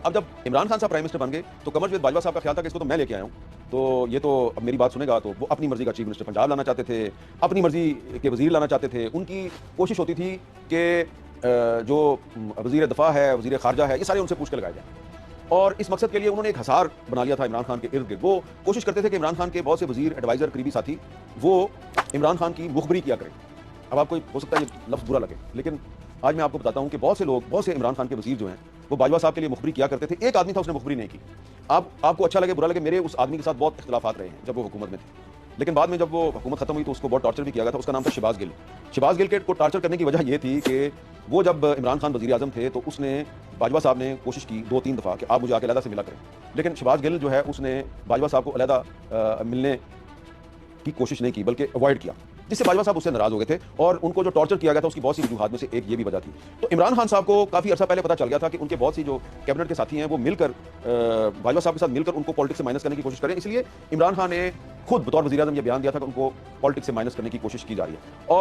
اب جب عمران خان صاحب پرائم منسٹر بن گئے تو قمر جاوید باجوہ صاحب کا خیال تھا کہ اس کو تو میں لے کے آیا ہوں، تو یہ تو اب میری بات سنے گا، تو وہ اپنی مرضی کا چیف منسٹر پنجاب لانا چاہتے تھے، اپنی مرضی کے وزیر لانا چاہتے تھے۔ ان کی کوشش ہوتی تھی کہ جو وزیر دفاع ہے، وزیر خارجہ ہے، یہ سارے ان سے پوچھ کے لگائے جائیں، اور اس مقصد کے لیے انہوں نے ایک حصار بنا لیا تھا عمران خان کے ارد گرد۔ وہ کوشش کرتے تھے کہ عمران خان کے بہت سے وزیر، ایڈوائزر، قریبی ساتھی وہ عمران خان کی مخبری کیا کریں۔ اب آپ کو ہو سکتا ہے یہ لفظ برا لگے، لیکن آج میں آپ کو بتاتا ہوں کہ بہت سے لوگ، بہت سے عمران خان کے وزیر جو ہیں وہ باجوہ صاحب کے لیے مخبری کیا کرتے تھے۔ ایک آدمی تھا، اس نے مخبری نہیں کی۔ آپ کو اچھا لگے برا لگے، میرے اس آدمی کے ساتھ بہت اختلافات رہے ہیں جب وہ حکومت میں تھے، لیکن بعد میں جب وہ حکومت ختم ہوئی تو اس کو بہت ٹارچر بھی کیا گیا تھا۔ اس کا نام تھا شہباز گل۔ شہباز گل کو ٹارچر کرنے کی وجہ یہ تھی کہ وہ جب عمران خان وزیر اعظم تھے تو اس نے، باجوہ صاحب نے کوشش کی 2-3 دفعہ کہ آپ مجھے آ کے علیحدہ سے ملا کریں، لیکن شہباز گل جو ہے اس نے باجوہ صاحب کو علیحدہ ملنے کی کوشش نہیں کی بلکہ اوائڈ کیا، جس سے باجوہ صاحب اس سے ناراض ہو گئے تھے، اور ان کو جو ٹارچر کیا گیا تھا اس کی بہت سی وجوہات میں سے ایک یہ بھی وجہ تھی۔ تو عمران خان صاحب کو کافی عرصہ پہلے پتہ چل گیا تھا کہ ان کے بہت سی جو کیبنٹ کے ساتھی ہیں وہ مل کر باجوہ صاحب کے ساتھ مل کر ان کو پالیٹکس سے مائنس کرنے کی کوشش کریں، اس لیے عمران خان نے خود بطور وزیر اعظم یہ بیان دیا تھا کہ ان کو پالیٹکس سے مائنس کرنے کی کوشش کی جا رہی ہے۔ اور